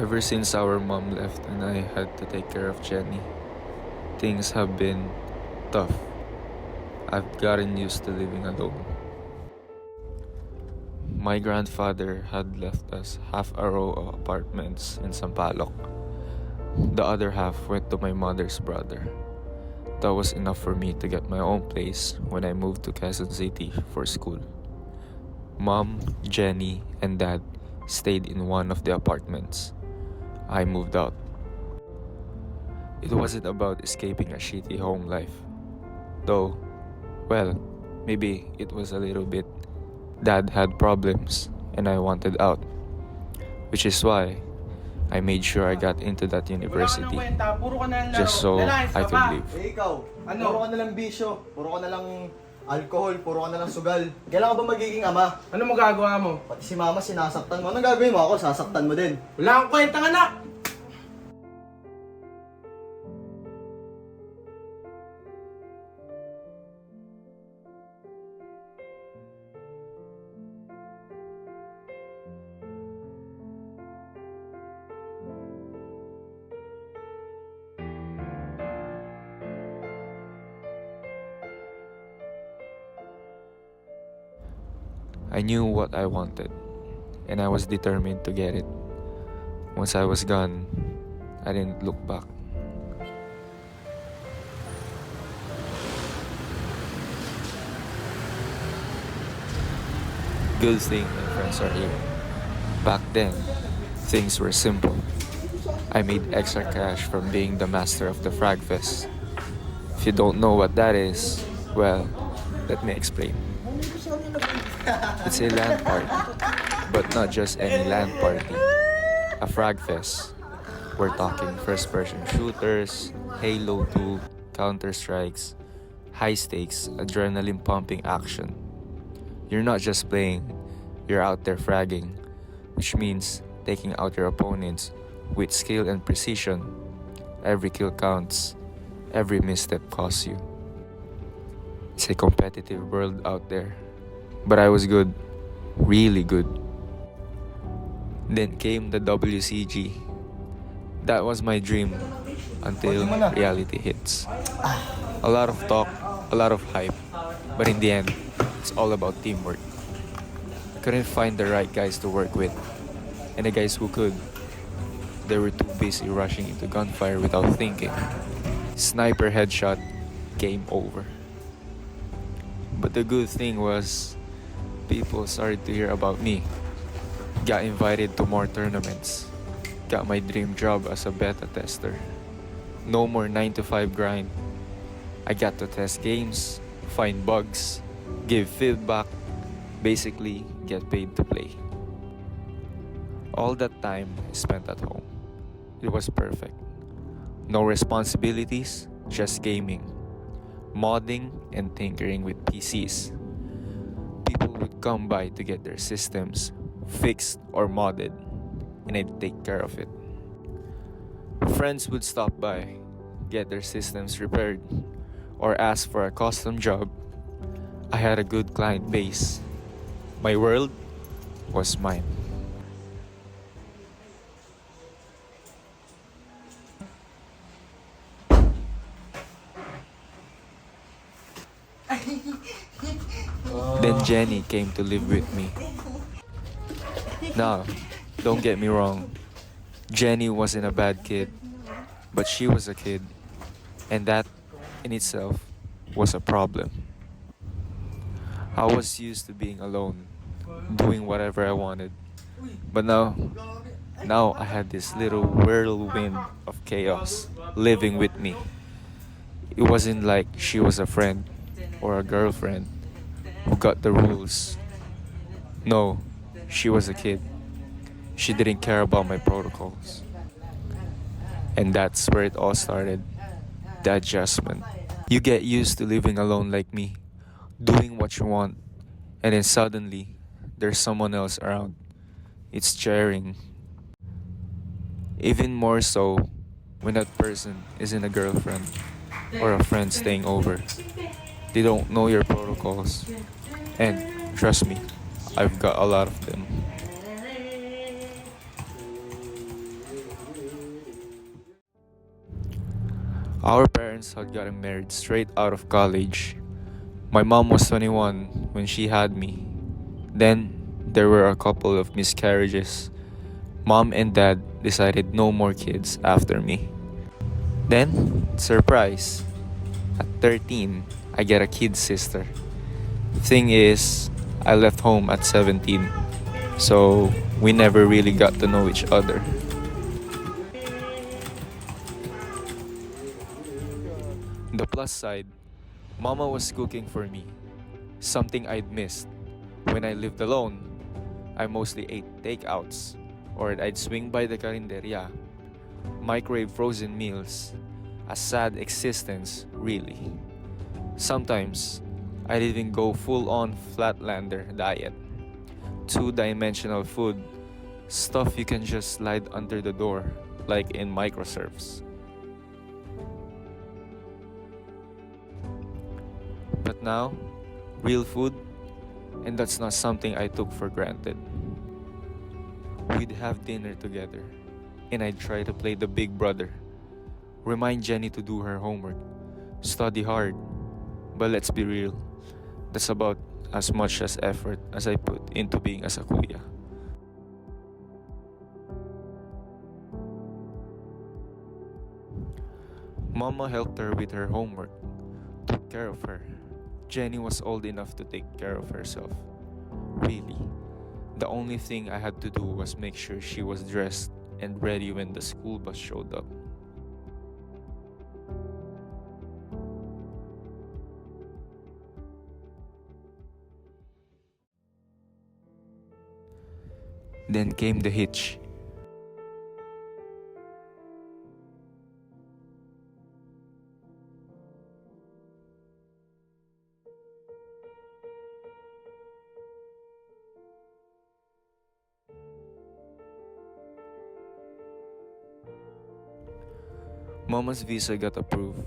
Ever since our mom left and I had to take care of Jenny, things have been tough. I've gotten used to living alone. My grandfather had left us half a row of apartments in Sampaloc. The other half went to my mother's brother. That was enough for me to get my own place when I moved to Quezon City for school. Mom, Jenny, and Dad stayed in one of the apartments. I moved out. It wasn't about escaping a shitty home life. Though, well, maybe it was a little bit. Dad had problems and I wanted out. Which is why I made sure I got into that university just so I could live. Ikaw, puro ka na lang bisyo, puro ka na lang alcohol, puro ka na lang sugal. Kailan ka ba magiging ama? Ano magagawa mo? Pati si mama sinasaktan mo. Anong gagawin mo? Ako, sasaktan mo din. Wala akong kwentang anak! I knew what I wanted, and I was determined to get it. Once I was gone, I didn't look back. Good thing my friends are here. Back then, things were simple. I made extra cash from being the master of the Fragfest. If you don't know what that is, well, let me explain. It's a LAN party, but not just any LAN party. A Fragfest. We're talking first-person shooters, Halo 2, Counter-Strikes, high-stakes, adrenaline-pumping action. You're not just playing, you're out there fragging, which means taking out your opponents with skill and precision. Every kill counts, every misstep costs you. It's a competitive world out there. But I was good, really good. Then came the WCG. That was my dream until reality hits. A lot of talk, a lot of hype, but in the end, it's all about teamwork. I couldn't find the right guys to work with, and the guys who could, they were too busy rushing into gunfire without thinking. Sniper headshot, game over. But the good thing was, people started to hear about me. Got invited to more tournaments. Got my dream job as a beta tester. No more 9 to 5 grind. I got to test games, find bugs, give feedback, basically get paid to play. All that time I spent at home. It was perfect. No responsibilities, just gaming, modding, and tinkering with PCs. People would come by to get their systems fixed or modded, and I'd take care of it. Friends would stop by, get their systems repaired, or ask for a custom job. I had a good client base. My world was mine. Then Jenny came to live with me. Now, don't get me wrong. Jenny wasn't a bad kid, but she was a kid, and that in itself was a problem. I was used to being alone, doing whatever I wanted. But now I had this little whirlwind of chaos living with me. It wasn't like she was a friend or a girlfriend who got the rules. No, she was a kid. She didn't care about my protocols. And that's where it all started. The adjustment. You get used to living alone like me, doing what you want, and then suddenly, there's someone else around. It's jarring. Even more so when that person isn't a girlfriend or a friend staying over. They don't know your protocols. And trust me, I've got a lot of them. Our parents had gotten married straight out of college. My mom was 21 when she had me. Then, there were a couple of miscarriages. Mom and dad decided no more kids after me. Then, surprise, at 13, I get a kid sister. Thing is, I left home at 17, so we never really got to know each other. The plus side, Mama was cooking for me, something I'd missed. When I lived alone, I mostly ate takeouts, or I'd swing by the carinderia, microwave frozen meals, a sad existence, really. Sometimes, I'd even go full-on flatlander diet, two-dimensional food, stuff you can just slide under the door, like in microserves. But now, real food, and that's not something I took for granted. We'd have dinner together, and I'd try to play the big brother, remind Jenny to do her homework, study hard. But let's be real, that's about as much as effort as I put into being as a kuya. Mama helped her with her homework, took care of her. Jenny was old enough to take care of herself. Really, the only thing I had to do was make sure she was dressed and ready when the school bus showed up. Then came the hitch. Mama's visa got approved,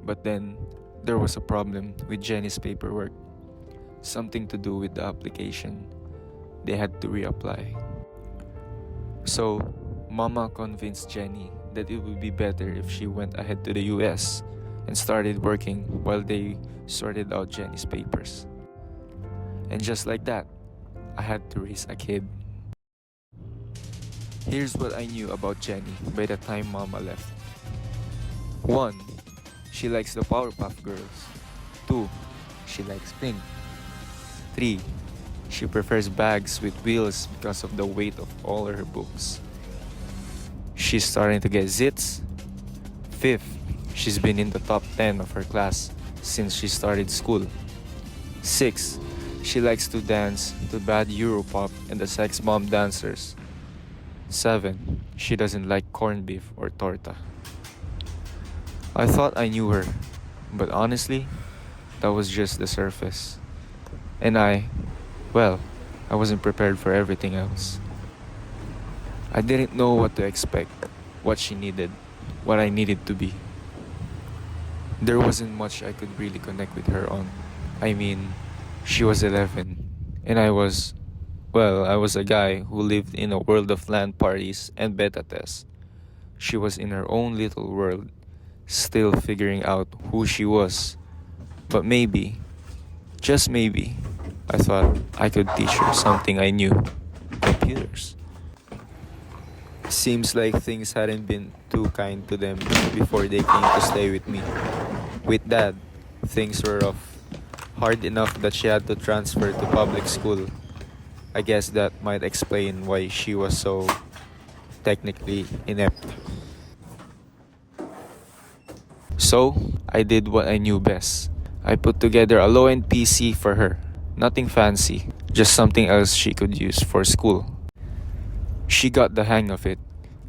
but then there was a problem with Jenny's paperwork. Something to do with the application. They had to reapply. So, Mama convinced Jenny that it would be better if she went ahead to the US and started working while they sorted out Jenny's papers. And just like that, I had to raise a kid. Here's what I knew about Jenny by the time Mama left. 1. She likes the Powerpuff Girls. 2. She likes pink. 3. She prefers bags with wheels because of the weight of all her books. She's starting to get zits. 5th, she's been in the top 10 of her class since she started school. 6. She likes to dance to bad Europop and the sex bomb dancers. 7. She doesn't like corned beef or torta. I thought I knew her, but honestly, that was just the surface. And I wasn't prepared for everything else. I didn't know what to expect, what she needed, what I needed to be. There wasn't much I could really connect with her on. I mean, she was 11, and I was a guy who lived in a world of LAN parties and beta tests. She was in her own little world, still figuring out who she was. But maybe, just maybe, I thought I could teach her something I knew: computers. Seems like things hadn't been too kind to them before they came to stay with me. With Dad, things were rough. Hard enough that she had to transfer to public school. I guess that might explain why she was so technically inept. So, I did what I knew best. I put together a low-end PC for her. Nothing fancy, just something else she could use for school. She got the hang of it,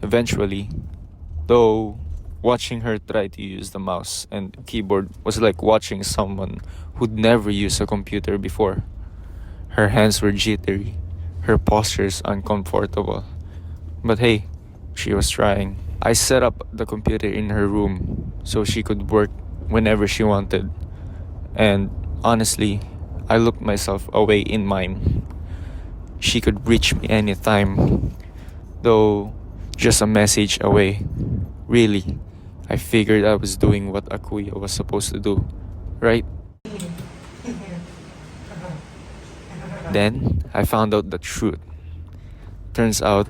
eventually. Though, watching her try to use the mouse and keyboard was like watching someone who'd never used a computer before. Her hands were jittery, her postures uncomfortable. But hey, she was trying. I set up the computer in her room so she could work whenever she wanted. And honestly, I looked myself away in mine. She could reach me anytime, though just a message away. Really, I figured I was doing what a kuya was supposed to do, right? Then I found out the truth. Turns out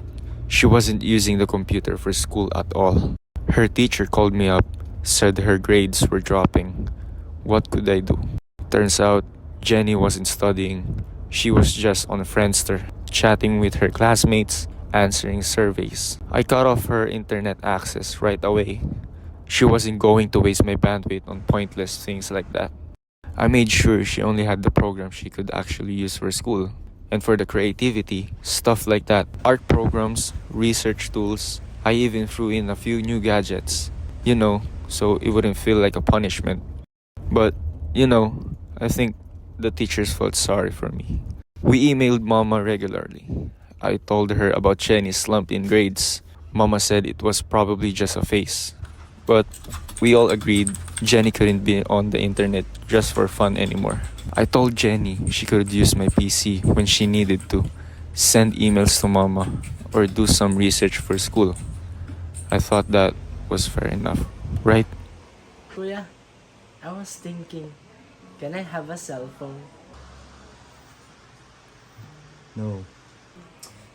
she wasn't using the computer for school at all. Her teacher called me up, said her grades were dropping. What could I do? Turns out Jenny wasn't studying. She was just on Friendster, chatting with her classmates, answering surveys. I cut off her internet access right away. She wasn't going to waste my bandwidth on pointless things like that. I made sure she only had the program she could actually use for school. And for the creativity, stuff like that, art programs, research tools, I even threw in a few new gadgets, so it wouldn't feel like a punishment. But, I think the teachers felt sorry for me. We emailed Mama regularly. I told her about Jenny's slump in grades. Mama said it was probably just a phase. But we all agreed Jenny couldn't be on the internet just for fun anymore. I told Jenny she could use my PC when she needed to, send emails to Mama, or do some research for school. I thought that was fair enough, right? Kuya, I was thinking, can I have a cell phone? No.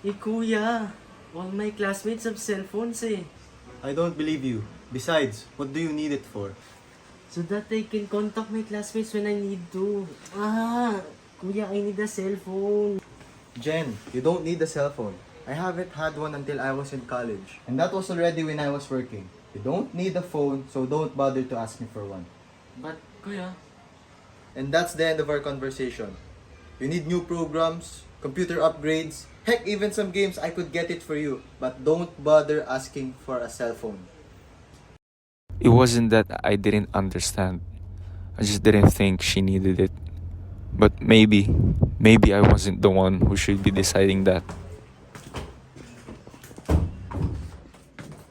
Kuya, all my classmates have cell phones I don't believe you. Besides, what do you need it for? So that I can contact my classmates when I need to. Kuya, I need a cell phone. Jen, you don't need a cell phone. I haven't had one until I was in college. And that was already when I was working. You don't need a phone, so don't bother to ask me for one. But, Kuya, And that's the end of our conversation. You need new programs, computer upgrades, heck, even some games, I could get it for you. But don't bother asking for a cell phone. It wasn't that I didn't understand. I just didn't think she needed it. But maybe I wasn't the one who should be deciding that.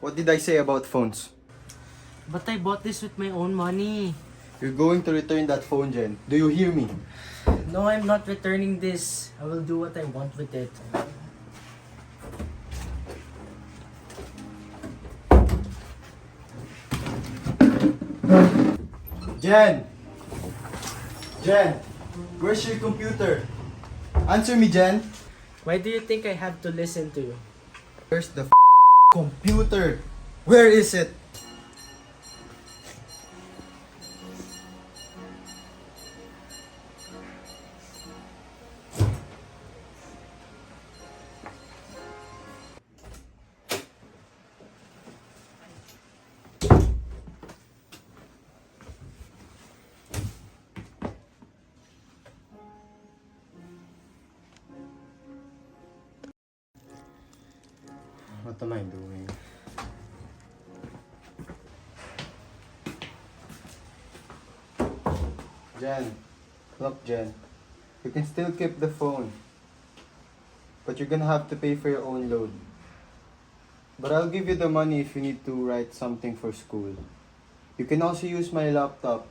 What did I say about phones? but I bought this with my own money. You're going to return that phone, Jen. Do you hear me? No, I'm not returning this. I will do what I want with it. Jen! Jen! Where's your computer? Answer me, Jen! Why do you think I have to listen to you? Where's the computer? Where is it? What am I doing? Jen, look, Jen. You can still keep the phone. But you're gonna have to pay for your own load. But I'll give you the money if you need to write something for school. You can also use my laptop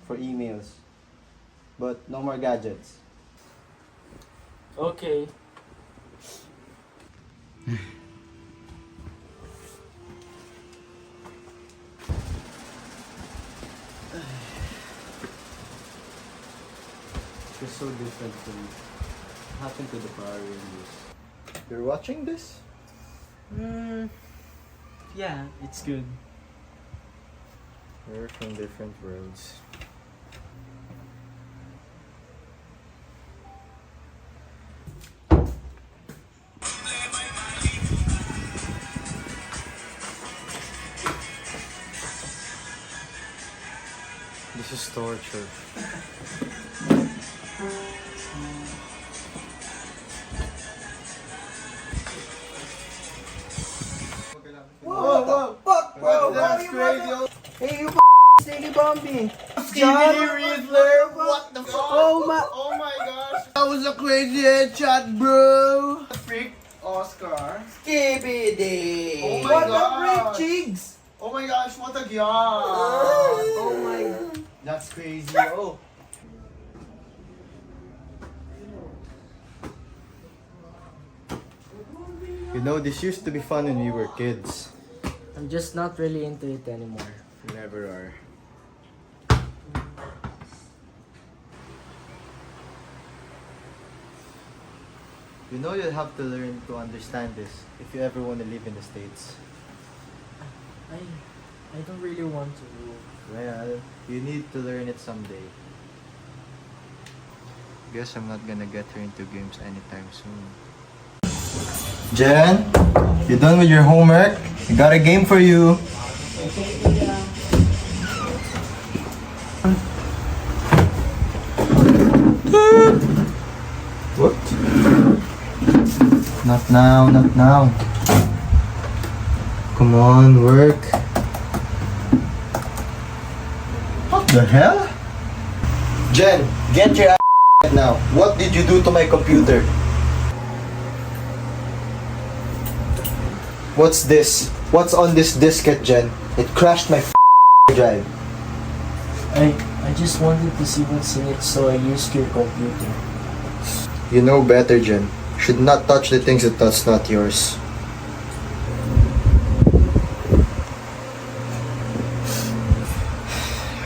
for emails. But no more gadgets. Okay. It's so different from what happened to the Power Rangers. You're watching this? Yeah, it's good. We're from different worlds. This is torture. Whoa, fuck, bro. That's crazy. Hey, you Sticky Bombi. Skibidi Riddler, what the fuck? Oh my. Oh my gosh. That was a crazy headshot, bro. Freak Oscar. Skibidi. Oh my What gosh. the freak, Chigs? Oh my gosh, what a god. Oh my. That's crazy. Oh. You know, this used to be fun when we were kids. I'm just not really into it anymore. You never are. You know you'll have to learn to understand this if you ever want to live in the States. I don't really want to. Well, you need to learn it someday. Guess I'm not gonna get her into games anytime soon. Jen, you done with your homework? I got a game for you. What? Not now, not now. Come on, work. What the hell? Jen, get your ass right now. What did you do to my computer? What's this? What's on this diskette, Jen? It crashed my drive. I just wanted to see what's in it, so I used your computer. You know better, Jen. Should not touch the things that's not yours.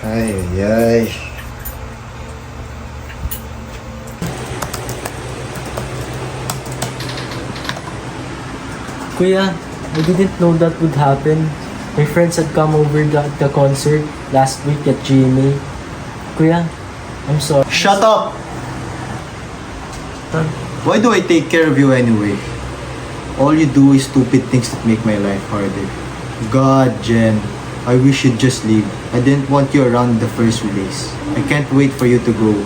Ay, ay, ay. Kuya, I didn't know that would happen. My friends had come over the concert last week at GMA. Kuya, I'm sorry. Shut up! Why do I take care of you anyway? All you do is stupid things that make my life harder. God, Jen, I wish you'd just leave. I didn't want you around in the first place. I can't wait for you to go.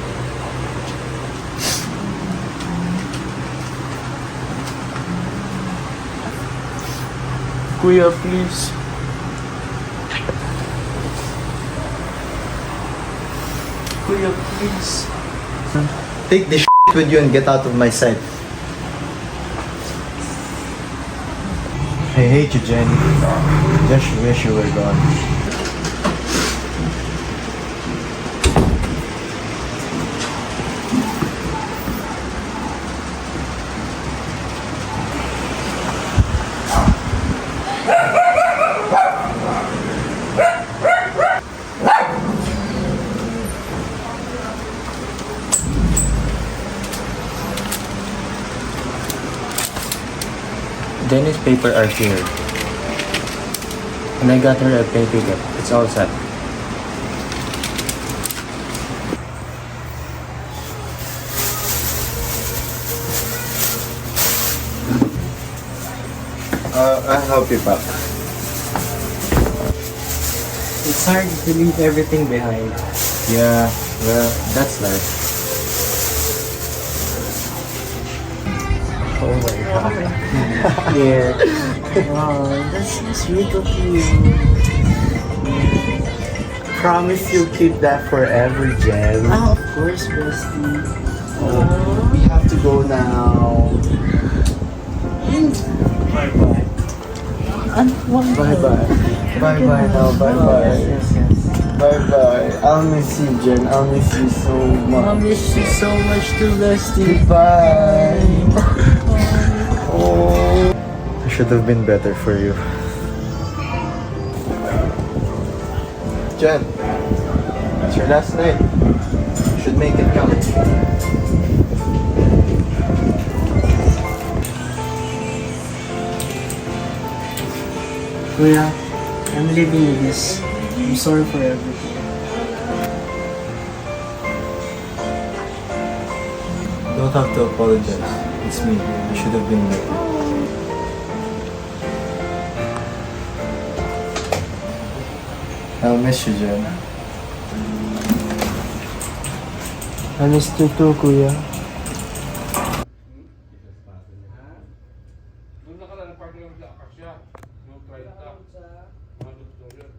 Kuya, please. Kuya, please. Take this with you and get out of my sight. I hate you, Jen. Just wish you were gone. Dennis' paper are here. And I got her a plane ticket. It's all set. I'll help you back. It's hard to leave everything behind. Yeah, well, that's life. Oh my god. Yeah. Wow, that's so sweet of you. Promise you'll keep that forever, Jen. Ah, of course, bestie. We have to go now. Bye-bye. Bye-bye. Bye-bye now, bye-bye. Yes, yes. Bye-bye. I'll miss you, Jen. I'll miss you so I much. miss you so much too, bestie. Goodbye. Oh. I should have been better for you. Jen, it's your last night. You should make it count. Kuya, I'm leaving you this. I'm sorry for everything. Don't have to apologize. It's me. I should have been better. I'll miss you, Jen. I miss you too, Kuya. Doon na ka lang ng parking lang sa Akasya. Yung 30. Mga gusto yun.